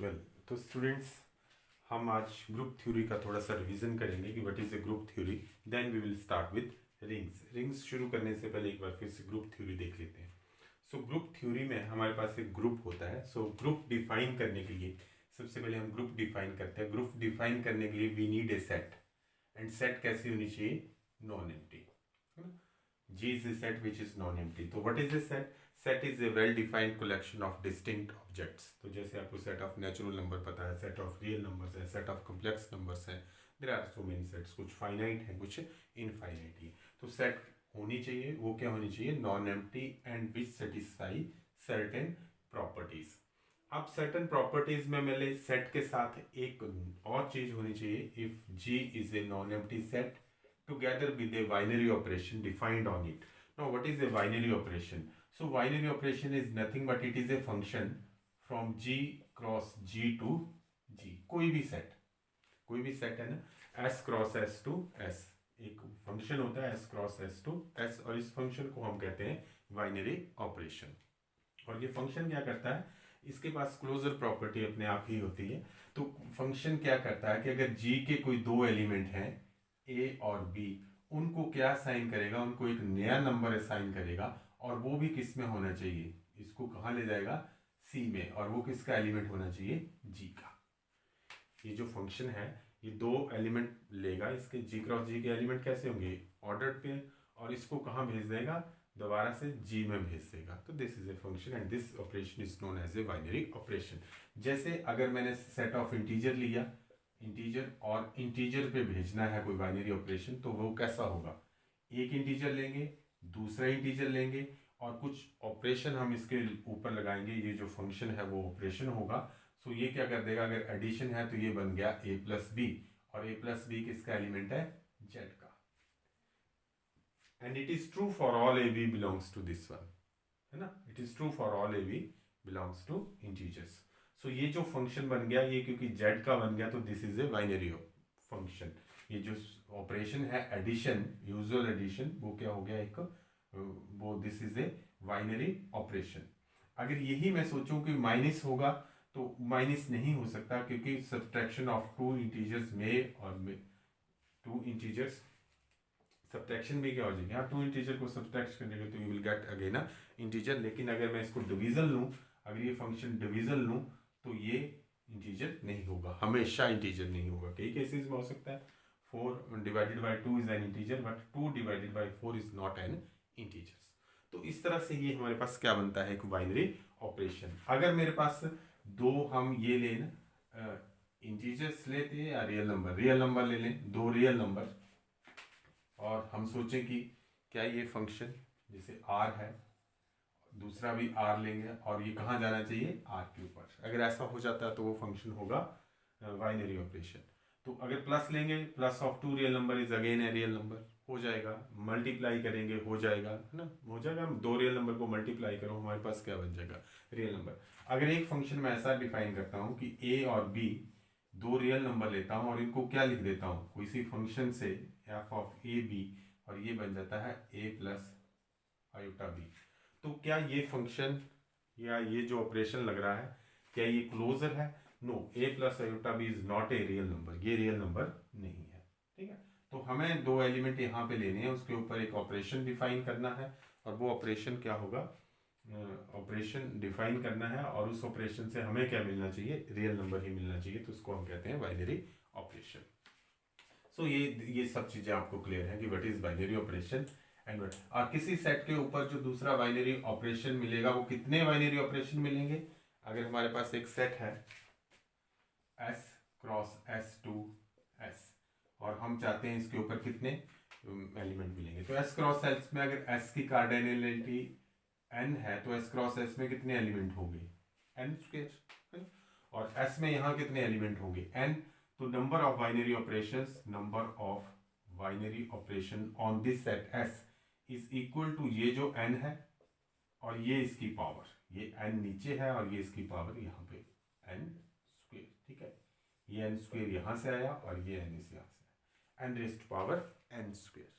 Well तो students, हम आज ग्रुप थ्योरी का थोड़ा सा रिवीजन करेंगे कि what is a group theory. Then we will start with rings शुरू करने से पहले एक बार फिर से ग्रुप थ्योरी देख लेते हैं। सो ग्रुप थ्योरी में हमारे पास एक ग्रुप होता है। सो ग्रुप डिफाइन करने के लिए सबसे पहले हम ग्रुप डिफाइन करते हैं। ग्रुप डिफाइन करने के लिए we need a set, and set कैसी होनी चाहिए? Non empty. G is a set which is non-empty. तो what is a set? Set is a well-defined collection of distinct objects. तो जैसे आपको set of natural number पता है, set of real numbers है, set of complex numbers है. There are so many sets. कुछ finite है, कुछ infinite है. तो set होनी चाहिए, वो क्या होनी चाहिए? Non-empty and which satisfy certain properties. अब certain properties में मिले set के साथ एक और चीज होनी चाहिए. If G is a non-empty set together with a binary operation defined on it. Now what is a binary operation? So binary operation is nothing but it is a function from G cross G to G. कोई भी set है ना, S cross S to S एक function होता है, S cross S to S, और इस function को हम कहते हैं बाइनरी ऑपरेशन। और ये फंक्शन क्या करता है? इसके पास क्लोजर प्रॉपर्टी अपने आप ही होती है। तो फंक्शन क्या करता है कि अगर G के कोई दो एलिमेंट हैं A और B, उनको क्या असाइन करेगा? उनको एक नया नंबर असाइन करेगा, और वो भी किस में होना चाहिए? इसको कहाँ ले जाएगा? C में, और वो किसका एलिमेंट होना चाहिए? G का। ये जो फंक्शन है ये दो एलिमेंट लेगा, इसके G क्रॉस G के एलिमेंट कैसे होंगे? ऑर्डर्ड पेयर, और इसको कहाँ भेज देगा? दोबारा से G में भेज देगा। तो this is a function and this operation is known as a binary operation. जैसे अगर मैंने सेट ऑफ इंटीजर लिया, इंटीजर और इंटीजर पे भेजना है कोई बाइनरी ऑपरेशन, तो वो कैसा होगा? एक इंटीजर लेंगे, दूसरा इंटीजर लेंगे, और कुछ ऑपरेशन हम इसके ऊपर लगाएंगे। ये जो फंक्शन है वो ऑपरेशन होगा। सो ये क्या कर देगा? अगर एडिशन है तो ये बन गया a प्लस बी, और a प्लस बी किसका एलिमेंट है? z का। And it is true for all a b belongs to this one, है ना? It is true for all a b belongs to integers. So ये जो function बन गया, ये क्योंकि z का बन गया तो this is a binary function. ये जो ऑपरेशन है एडिशन, यूजुअल एडिशन, वो क्या हो गया? एक वो this is A binary operation. अगर यही मैं सोचूं कि माइनस होगा, तो माइनस नहीं हो सकता, क्योंकि सब्ट्रैक्शन ऑफ टू इंटीजर्स में, और टू इंटीजर्स सब्ट्रैक्शन में क्या हो जाएगा? आप टू इंटीजर को सब्ट्रैक्ट करने के तो you will get again a integer. लेकिन अगर मैं इसको डिवीजन लूं, अगर ये फंक्शन डिवीजन लूं, तो ये इंटीजर नहीं होगा, हमेशा इंटीजर नहीं होगा। कई केसेस में हो सकता है 4 divided by 2 is an integer, but 2 divided by 4 is not an integer. तो इस तरह से ये हमारे पास क्या बनता है? एक बाइनरी ऑपरेशन। अगर मेरे पास दो, हम ये लें इंटीजर्स लेते हैं या रियल नंबर ले लें, दो रियल नंबर, और हम सोचें कि क्या ये फंक्शन जैसे r है, दूसरा भी r लेंगे, और ये कहाँ जाना चाहिए? r के ऊपर। अगर ऐसा हो जाता है तो वो फंक्शन होगा बाइनरी ऑपरेशन। तो अगर प्लस लेंगे, plus of two real number is again a real number, हो जाएगा। मल्टीप्लाई करेंगे, हो जाएगा, है ना? हो जाएगा। दो रियल नंबर को मल्टीप्लाई करो, हमारे पास क्या बन जाएगा? Real number. अगर एक फंक्शन में ऐसा डिफाइन करता हूँ कि a और b दो रियल नंबर लेता हूँ, और इनको क्या लिख देता हूँ? कोई सी फंक्शन से f ऑफ a b, और ये बन जाता है a प्लस आयोटा b। तो क्या ये फंक्शन या ये जो ऑपरेशन लग रहा है, क्या ये क्लोजर है? No, a plus iota b is not a real number, ये रियल नंबर नहीं है। ठीक है, तो हमें दो एलिमेंट यहाँ पे लेने हैं, उसके ऊपर एक ऑपरेशन डिफाइन करना है, और वो ऑपरेशन क्या होगा? ऑपरेशन डिफाइन करना है, और उस ऑपरेशन से हमें क्या मिलना चाहिए? रियल नंबर ही मिलना चाहिए। तो उसको हम कहते हैं बाइनरी ऑपरेशन। सो ये सब चीजें आपको क्लियर है कि what is binary operation and what. और किसी सेट के ऊपर जो दूसरा बाइनरी ऑपरेशन मिलेगा, वो कितने बाइनरी ऑपरेशन मिलेंगे? अगर हमारे पास एक सेट है S cross S to S, और हम चाहते हैं इसके ऊपर कितने एलिमेंट मिलेंगे, तो S क्रॉस S में अगर S की कार्डिनलिटी n है, तो S क्रॉस S में कितने एलिमेंट होंगे? n square. और S में यहाँ कितने एलिमेंट होंगे? n। तो number of binary operation on this set S is equal to ये जो n है, और ये इसकी पावर, ये n नीचे है, और ये इसकी पावर यहाँ पे n स्क्वायर। ठीक है, ये n स्क्वायर यहाँ से आया, और ये n इस यहाँ से आया, n raised power n square.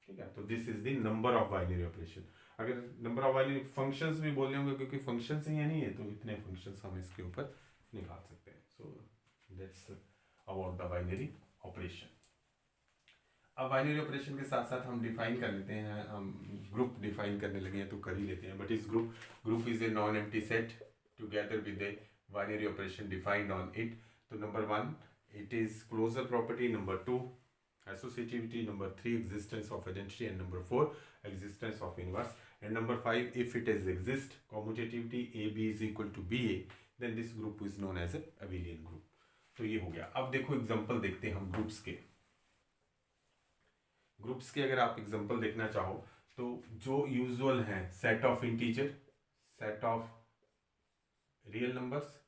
ठीक है, तो this is the number of binary operation. अगर नंबर ऑफ बाइनरी फंक्शंस भी बोल रहे होंगे, क्योंकि फंक्शंस ही नहीं है, तो इतने फंक्शंस हम इसके ऊपर निकाल सकते हैं। So that's about the binary operation. अब बाइनरी ऑपरेशन के साथ साथ हम डिफाइन कर लेते हैं, हम ग्रुप डिफाइन करने लगे हैं तो कर ही लेते हैं। बट इस group is a non empty set together with A binary operation defined on it. तो number 1 it is closure property, number 2 associativity, number 3 existence of identity, and number 4 existence of inverse, and number 5 if it is exist commutativity AB is equal to BA, then this group is known as a abelian group। तो ये हो गया। अब देखो example देखते हैं हम groups के अगर आप एग्जांपल देखना चाहो तो जो यूजुअल हैं set of integer, set of real numbers,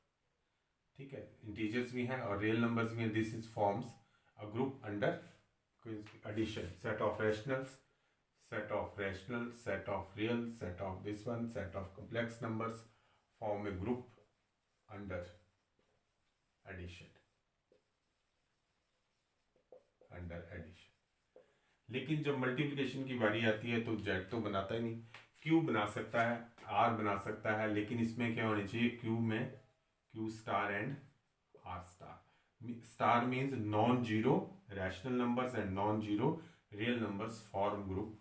ठीक है, इंटीजर्स भी हैं और रियल नंबर्स भी हैं। This is forms a group under addition, set of rationals, set of real, set of this one, set of complex numbers form a group under addition, लेकिन जब multiplication की बारी आती है तो जेड तो बनाता ही नहीं, क्यू बना सकता है, आर बना सकता है, लेकिन इसमें क्या होना चाहिए, क्यू में Q star and R star. Star means non zero rational numbers and non zero real numbers form group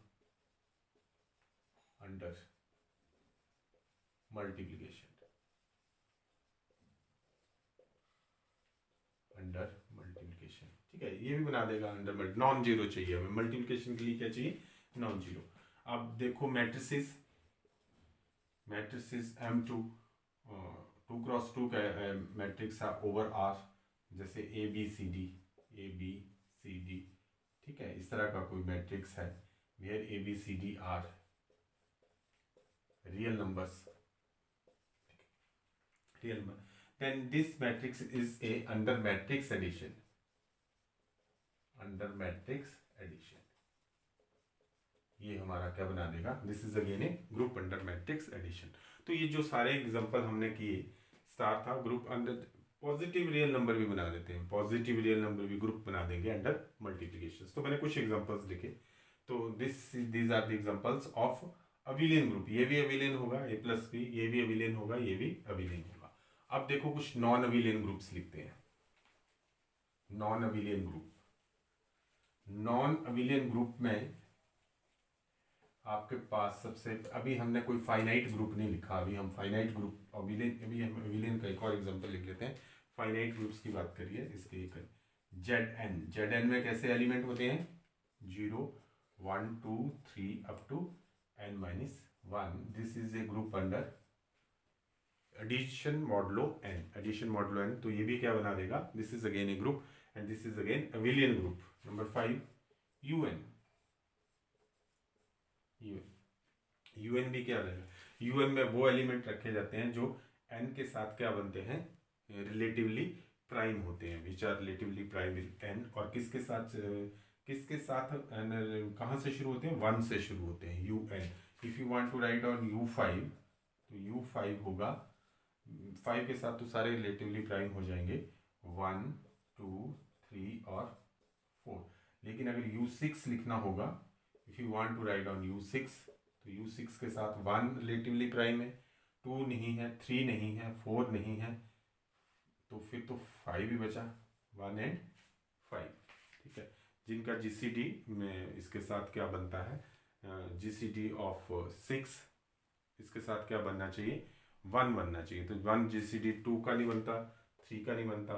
under multiplication, ठीक है, ये भी बना देगा अंडर। नॉन जीरो चाहिए हमें मल्टीप्लिकेशन के लिए, क्या चाहिए, नॉन जीरो। अब देखो मैट्रिसेस M2 2 क्रॉस 2 का मैट्रिक्स है ओवर आर, जैसे ए बी सी डी, ठीक है, इस तरह का कोई मैट्रिक्स है where A B C D are real numbers, then this matrix is a under matrix addition, ये हमारा क्या बना देगा, this is again a group under matrix addition. तो ये जो सारे एग्जांपल हमने किए, स्टार था, group under positive real number भी बना देते हैं, पॉजिटिव रियल नंबर भी ग्रुप बना देंगे अंडर मल्टीप्लिकेशन। तो मैंने कुछ एग्जांपल्स लिखे, तो these are the examples of abelian group. ये भी अबिलियन होगा, ए प्लस बी, ये भी अबिलियन होगा, ये भी अबिलियन होगा। अब देखो कुछ नॉन अबिलियन ग्रुप्स लिखते हैं। नॉन अबिलियन ग्रुप में आपके पास सबसे, अभी हमने कोई फाइनाइट ग्रुप नहीं लिखा, अभी हम फाइनाइट ग्रुप अबिलियन का एक और एग्जांपल लिख लेते हैं। फाइनाइट ग्रुप्स की बात करिए, इसके एक जेड एन में कैसे एलिमेंट होते हैं, 0 1 2 3 up to n-1। This is a group under addition modulo n, तो ये भी क्या बना देगा, this is again a group and this is again abelian group. Number 5 UN भी क्या रहेगा, UN में वो एलिमेंट रखे जाते हैं जो n के साथ क्या बनते हैं, रिलेटिवली प्राइम होते हैं, which are relatively prime with n, और किसके साथ कहाँ से शुरू होते हैं, 1 से शुरू होते हैं, UN। If you want to write on U5 तो U5 होगा 5 के साथ तो सारे रिलेटिवली प्राइम हो जाएंगे, 1 2 3 और 4। लेकिन अगर U6 लिखना होगा, if you want to write on U6 तो U6 के साथ 1 रिलेटिवली प्राइम है, 2 नहीं है, 3 नहीं है, 4 नहीं है, तो फिर तो 5 ही बचा, 1 एंड 5, ठीक है। जिनका GCD में इसके साथ क्या बनता है, GCD ऑफ 6 इसके साथ क्या बनना चाहिए, 1 बनना चाहिए। तो 1 GCD 2 का नहीं बनता, 3 का नहीं बनता,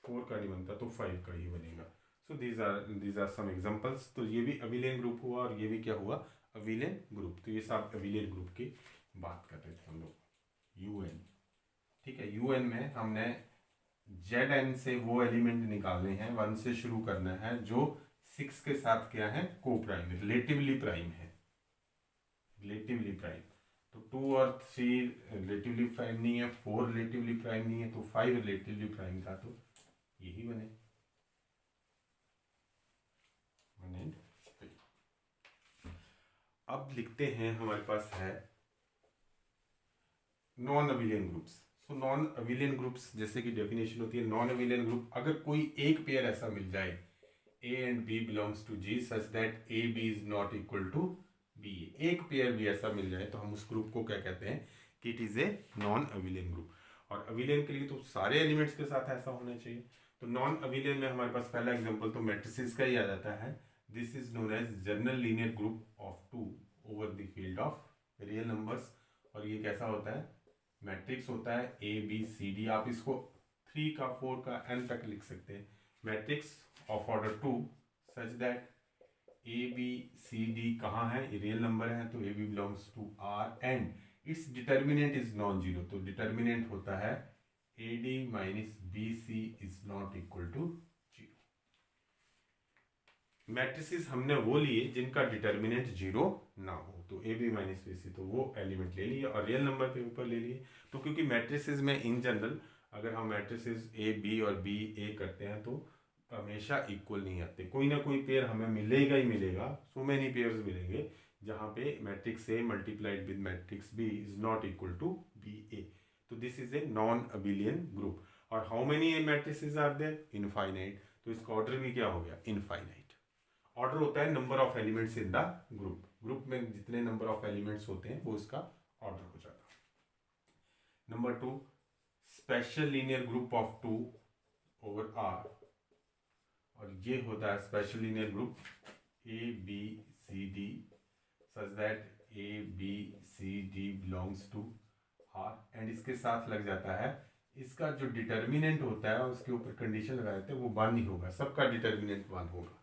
4 का नहीं बनता, तो 5 का ही बनेगा। So these are some examples. तो ये भी अबिलियन ग्रुप हुआ और ये भी क्या हुआ, अबिलियन ग्रुप। तो ये सब अबिलियन ग्रुप की बात कर रहे थे हम लोग। UN, ठीक है, UN में हमने Zn से वो एलिमेंट निकालने हैं, 1 से शुरू करना है, जो 6 के साथ क्या है, को प्राइम, रिलेटिवली प्राइम है, रिलेटिवली प्राइम। तो 2 और 3 रिलेटिवली प्राइम नहीं है, 4 रिलेटिवली प्राइम नहीं है, तो 5 रिलेटिवली प्राइम था, तो यही बने। अब लिखते हैं, हमारे पास है non abelian groups. So non abelian groups जैसे कि डेफिनेशन होती है, नॉन अबिलियन ग्रुप, अगर कोई एक पेयर ऐसा मिल जाए, A and B belongs to G such that AB is not equal to BA, एक पेयर भी ऐसा मिल जाए तो हम उस ग्रुप को क्या कहते हैं कि it is a non abelian group. और अविलियन के लिए तो सारे एलिमेंट्स के साथ ऐसा होना चाहिए। तो नॉन अविलियन में हमारे पास पहला एग्जांपल तो मैट्रिसेस का ही आ जाता है। This is known as general linear group of 2 over the field of real numbers. और ये कैसा होता है, मैट्रिक्स होता है ए बी सी डी। आप इसको 3 का 4 का n तक लिख सकते हैं। Matrix of order 2 such that A B C D कहाँ है, रियल नंबर है, तो A B belongs to R and its determinant is non zero. तो डिटर्मिनेंट होता है A D minus B C is not equal to zero. Matrices हमने वो लिए जिनका डिटर्मिनेंट जीरो ना हो, तो A B minus B C तो वो एलिमेंट ले लिए और रियल नंबर के ऊपर ले लिए। तो क्योंकि मैट्रिसेस में इन जनरल अगर हम मैट्रिसेस ए बी और बी ए करते हैं तो हमेशा इक्वल नहीं आते, कोई ना कोई पेयर हमें मिलेगा ही मिलेगा। सो मेनी पेयर्स मिलेंगे जहाँ पे matrix A multiplied with matrix B is not equal to B A. तो this is a non abelian group. और how many matrices are there, infinite. तो इसका ऑर्डर भी क्या हो गया, इनफाइनाइट। ऑर्डर होता है number of elements in the group. Group में जितने नंबर ऑफ एलिमेंट्स होते हैं वो इसका ऑर्डर हो जाता है। Number 2, special linear group of 2 over R. और ये होता है special linear group A B C D such that A B C D belongs to R and इसके साथ लग जाता है इसका जो डिटर्मिनेंट होता है उसके ऊपर कंडीशन लगा देते हैं वो 1 ही होगा, सबका डिटर्मिनेंट 1 होगा।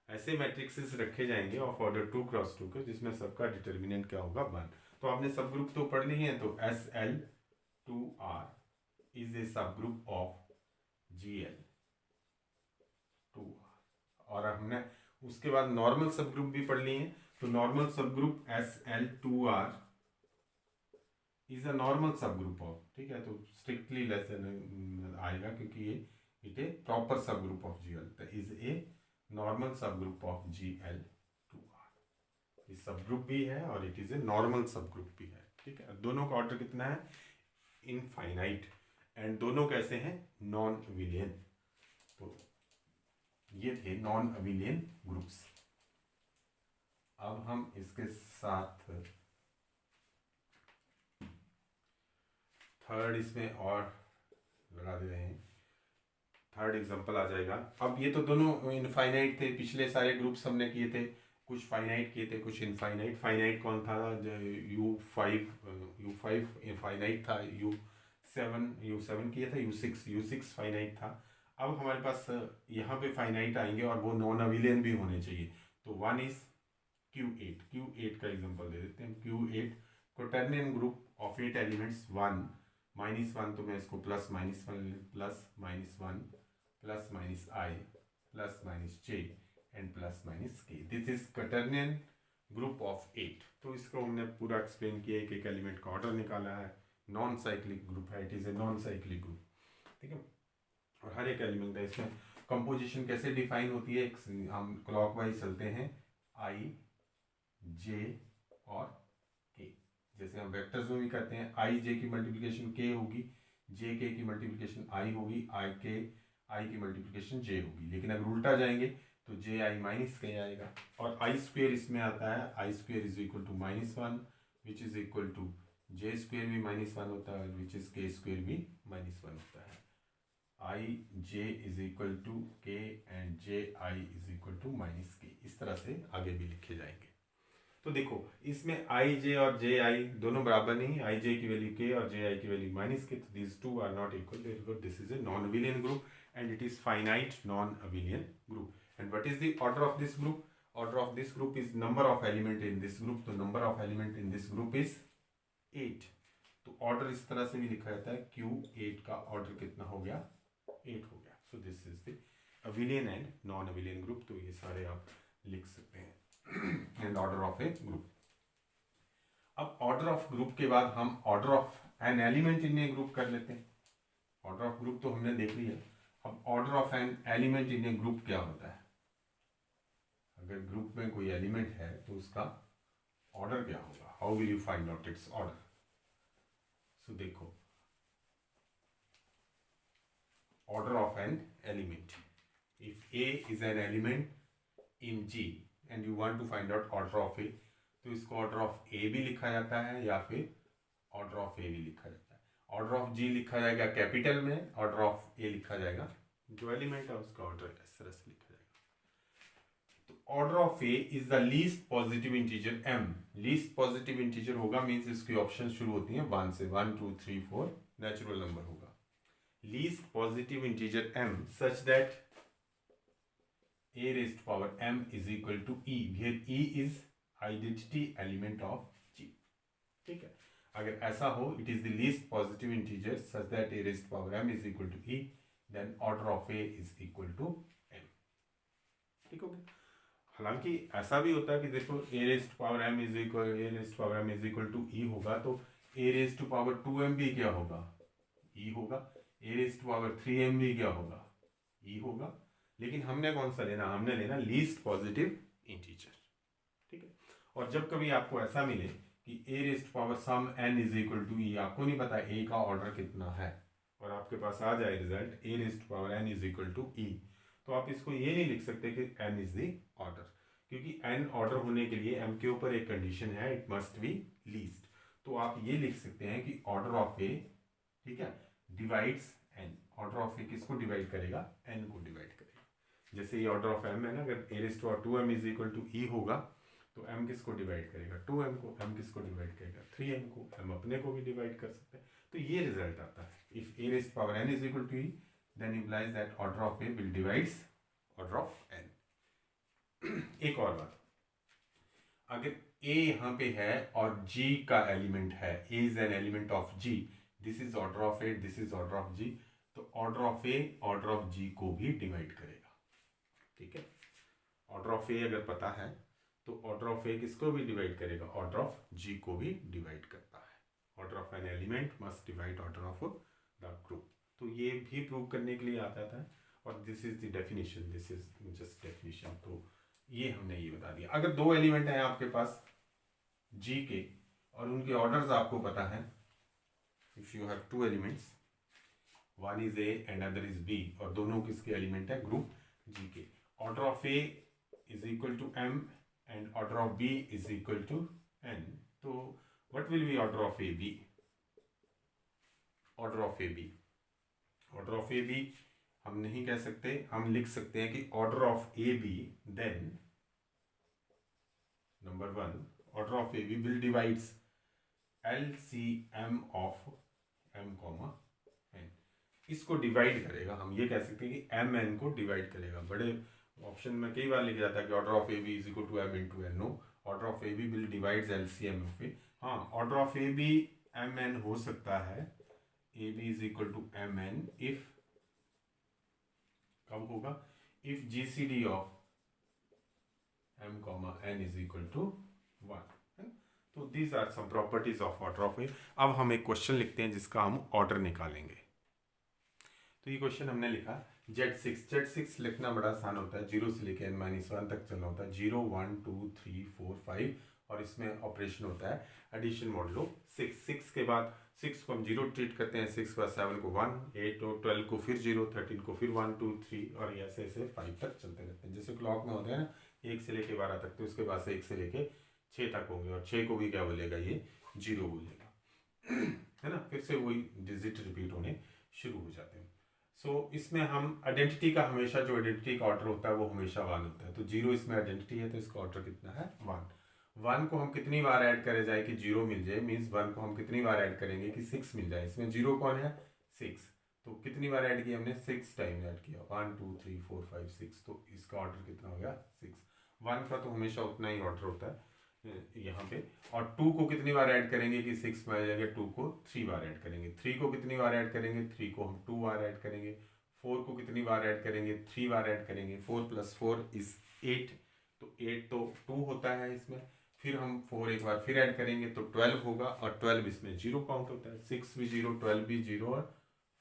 ऐसे मैट्रिक्सेस रखे जाएंगे ऑफ ऑर्डर 2 क्रॉस 2 के जिसमें सबका डिटर्मिनेंट क्या होगा, 1। तो आपने सब ग्रुप तो पढ़ ली है, तो S L two R is a सब group of G L two R. और हमने उसके बाद नॉर्मल सब ग्रुप भी पढ़ लिए हैं। तो normal sub group S L two R is a normal sub group of, ठीक है, तो स्ट्रिक्टली लेसन आएगा क्योंकि ये it a proper sub group of G L is a normal sub group of G L two R. ये sub group भी है और it is a normal sub group भी है, ठीक है। दोनों का ऑर्डर कितना है, इनफाइनाइट, एंड दोनों कैसे हैं, नॉन अविलियन। तो ये थे नॉन अविलियन ग्रुप्स। अब हम इसके साथ थर्ड इसमें और लगा दे रहे हैं, थर्ड एग्जांपल आ जाएगा। अब ये तो दोनों इनफाइनाइट थे, पिछले सारे ग्रुप्स हमने किए थे, कुछ फाइनाइट किए थे कुछ इनफाइनाइट। फाइनाइट कौन था, U5 इनफाइनाइट था, U7 किया था, U6 फाइनाइट था। अब हमारे पास यहाँ पे फाइनाइट आएंगे और वो नॉन अविलियन भी होने चाहिए। तो 1 इज Q8 का एग्जांपल दे देते हैं। Q8 क्वोटर्नियन ग्रुप ऑफ 8 एलिमेंट्स, 1 -1 तो मैं इसको plus minus 1 plus minus 1 plus minus i plus minus j and plus minus k. This is quaternion group of 8। तो इसको हमने पूरा एक्सप्लेन किया, एक एक एलिमेंट का ऑर्डर निकाला है। नॉन साइक्लिक ग्रुप है, it is a non cyclic group, ठीक है। और हर एक एलिमेंट है, इसमें कंपोजिशन कैसे डिफाइन होती है, हम क्लॉकवाइज चलते हैं, आई जे और के। जैसे हम वेक्टर्स में भी करते हैं, आई जे की मल्टीप्लिकेशन के होगी, जे के की मल्टीप्लिकेशन आई होगी, आई की मल्टीप्लिकेशन जे होगी। लेकिन अगर उल्टा जाएंगे तो जे आई माइनस के आएगा। और आई स्क्वेयर इसमें आता है, I square is equal to -1 which is equal to J square भी -1 होता है विच इज के स्क्वेयर भी -1 होता है। I J is equal to K and J I is equal to -k। इस तरह से आगे भी लिखे जाएंगे। तो देखो इसमें आई जे और जे आई दोनों बराबर नहीं, आई जे की वैल्यू के और जे आई की वैल्यू -k, तो this two are not equal, therefore this is a non abelian group and it is finite non abelian group. And what is the order of this group, order of this group is number of element in this group. तो number of element in this group is 8। तो order इस तरह से भी लिखा जाता है, Q8 का ऑर्डर कितना हो गया, 8 हो गया। So this is the abelian and non abelian group. तो ये सारे आप लिख सकते हैं and order of a group. अब ऑर्डर ऑफ ग्रुप के बाद हम order of an element in a group कर लेते हैं। ऑर्डर ऑफ ग्रुप तो हमने देख लिया, अब order of an element in a group क्या होता है। अगर ग्रुप में कोई एलिमेंट है तो उसका ऑर्डर क्या होगा, how will you find out its order. So देखो, order of an element, if a is an element in G and you want to find out order of a, तो इसको ऑर्डर ऑफ ए भी लिखा जाता है या फिर ऑर्डर ऑफ ए भी लिखा जाता है। ऑर्डर ऑफ जी लिखा जाएगा कैपिटल में, ऑर्डर ऑफ ए लिखा जाएगा, जो एलिमेंट है उसका ऑर्डर इस तरह से लिखा जाएगा। तो order of A is the least positive integer M. Least positive integer होगा मींस इसकी ऑप्शन शुरू होती है 1 से, 1 2 3 4 नेचुरल नंबर होगा। Least positive integer m such that a raised to power m is equal to e, where e is identity element of g। ठीक है, अगर ऐसा हो it is the least positive integer such that a raised to power m is equal to e, then order of a is equal to m। ठीक हो गया। हालांकि ऐसा भी होता है कि देखो a raised to power m is equal to e होगा तो a raised to power 2m भी क्या होगा, e होगा। a raised to power 3m भी क्या होगा, e होगा। लेकिन हमने कौन सा लेना, हमने लेना लीस्ट पॉजिटिव इंटीजर। ठीक है, और जब कभी आपको ऐसा मिले कि a raised to power some n is equal to e, आपको नहीं पता a का ऑर्डर कितना है और आपके पास आ जाए result a raised to power n is equal to e, तो आप इसको ये नहीं लिख सकते कि n is the ऑर्डर, क्योंकि n ऑर्डर होने के लिए m के ऊपर एक कंडीशन है, इट मस्ट बी लीस्ट। तो आप ये लिख सकते हैं कि ऑर्डर ऑफ ए, ठीक है, डिवाइड्स n। ऑर्डर ऑफ ए किसको डिवाइड करेगा, n को डिवाइड करेगा। जैसे ये ऑर्डर ऑफ m है ना, अगर a raised to power 2m is equal to e होगा तो m किसको डिवाइड करेगा, 2m को। m किसको डिवाइड करेगा, 3m को। m अपने को भी डिवाइड कर सकते हैं। तो ये रिजल्ट आता है। If a raised to power n is equal to e, then implies that order of a will divides order of n। एक और बात, अगर a यहाँ पे है और g का एलिमेंट है, a is an element of g, this is order of a, this is order of G, तो order of a order of G को भी डिवाइड करेगा। ठीक है, ऑर्डर ऑफ ए अगर पता है तो ऑर्डर ऑफ ए किसको भी डिवाइड करेगा, ऑर्डर ऑफ जी को भी डिवाइड करता है। Order of an element must divide order of the group. तो ये भी प्रूव करने के लिए आ जाता है, और this is the definition, this is just definition. तो ये हमने ये बता दिया। अगर दो एलिमेंट हैं आपके पास जी के और उनके ऑर्डर्स आपको पता है, if you have two elements, one is a and other is b, और दोनों किसके एलिमेंट है, ग्रुप जी के, order of A is equal to m and order of b is equal to n, तो what will be order of A b, order of A b, order of A b हम नहीं कह सकते, हम लिख सकते हैं कि order of A b, then number one, order of A B will divides LCM of m comma n, इसको डिवाइड करेगा। हम ये कह सकते हैं कि m n को डिवाइड करेगा। बड़े ऑप्शन में कई बार लिखा जाता है कि order of A b is equal to m into n। No, order of A B will divides LCM of a. हाँ, order of A b m n हो सकता है, a b is equal to m n if, कब होगा, if GCD of m comma n is equal to 1। तो these are some properties of order of a. अब हम एक question लिखते हैं जिसका हम ऑर्डर निकालेंगे। तो ये क्वेश्चन हमने लिखा Z6 लिखना बड़ा आसान होता है, 0 से लेकर n-1 तक चलना होता है, 0 1 2 3 4 5, और इसमें ऑपरेशन होता है एडिशन मॉडुलो 6 के बाद 6 को हम 0 ट्रीट करते हैं, 6 के बाद 7 को 1, 8 और 12 को फिर 0, 13 को फिर 1 2 3, और ऐसे ऐसे 5 तक चलते रहते हैं। जैसे क्लॉक में होता है ना, 1 से लेके 12 तक, तो उसके बाद से 1 से लेके 6 तक होंगे, और 6 को भी क्या बोलेगा, ये 0 बोलेगा, है ना। फिर से वही डिजिट रिपीट होने शुरू हो जाते हैं। सो इसमें हम आइडेंटिटी का हमेशा, जो आइडेंटिटी का ऑर्डर होता है वो हमेशा 1 होता है। तो 0 इसमें आइडेंटिटी है, तो इसका ऑर्डर कितना है, 1। 1 को हम कितनी बार ऐड करे जाए कि 0 मिल जाए, मीन्स 1 को हम कितनी बार ऐड करेंगे कि 6 मिल जाए। इसमें 0 कौन है, 6, तो कितनी बार ऐड किया हमने, 6 टाइम ऐड किया, 1 2 3 4 5 6, तो इसका ऑर्डर कितना हो गया, 6। 1 का तो हमेशा उतना ही ऑर्डर होता है यहाँ पे। और 2 को कितनी बार ऐड करेंगे कि 6 में आ जाएगा, 2 को 3 बार ऐड करेंगे। 3 को कितनी बार ऐड करेंगे, 3 को हम 2 बार ऐड करेंगे। 4 को कितनी बार ऐड करेंगे, 3 बार ऐड करेंगे। 4 + 4 इज 8, तो 8 तो 2 होता है इसमें। फिर हम 4 एक बार फिर ऐड करेंगे तो 12 होगा, और 12 इसमें 0 काउंट होता है। 6 भी 0, 12 भी 0, और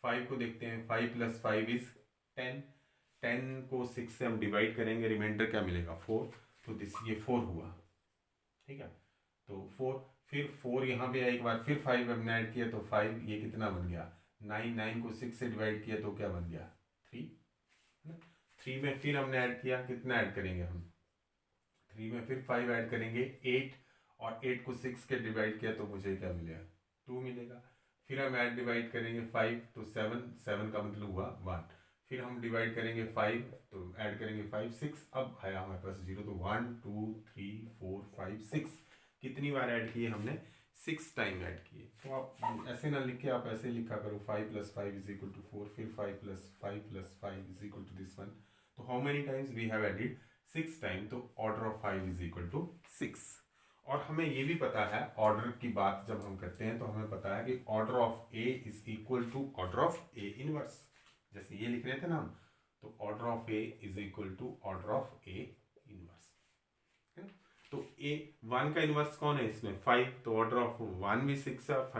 5 को देखते हैं, 5 + 5 इज 10। 10 को 6 से हम डिवाइड करेंगे, रिमाइंडर क्या मिलेगा, 4, तो दिस ये 4 हुआ, ठीक है। तो 4, फिर 4 यहाँ पे एक बार फिर 5 हमने ऐड किया, तो 5 ये कितना बन गया, 9। 9 को 6 से डिवाइड किया तो क्या बन गया, 3। 3 में फिर हमने ऐड किया, कितना ऐड करेंगे हम, 3 में फिर 5 ऐड करेंगे, 8, और 8 को 6 के डिवाइड किया तो मुझे क्या मिलेगा, 2 मिलेगा। फिर हम ऐड डिवाइड करेंगे 5 तो 7 का मतलब हुआ 1। फिर हम डिवाइड करेंगे 5 तो ऐड करेंगे 5 6, अब आया हमारे पास 0 तो 1 2 3 4 5 6। कितनी बार ऐड किए हमने? 6 टाइम ऐड किए। तो आप ऐसे ना लिख के आप ऐसे लिखा करो 5 + 5 = 4, फिर 5 + 5 + 5 = दिस वन। तो how many times we have added? 6 time. तो ऑर्डर ऑफ 5 = 6। और हमें ये भी पता है, ऑर्डर की बात जब हम करते हैं तो हमें पता है कि order of A is equal to order of A inverse. जैसे ये लिख रहे थे ना हम, तो order of A is equal to order of A inverse, है ना। तो ए 1 का इनवर्स कौन है इसमें? 5, तो ऑर्डर ऑफ 1 भी 6 है, 5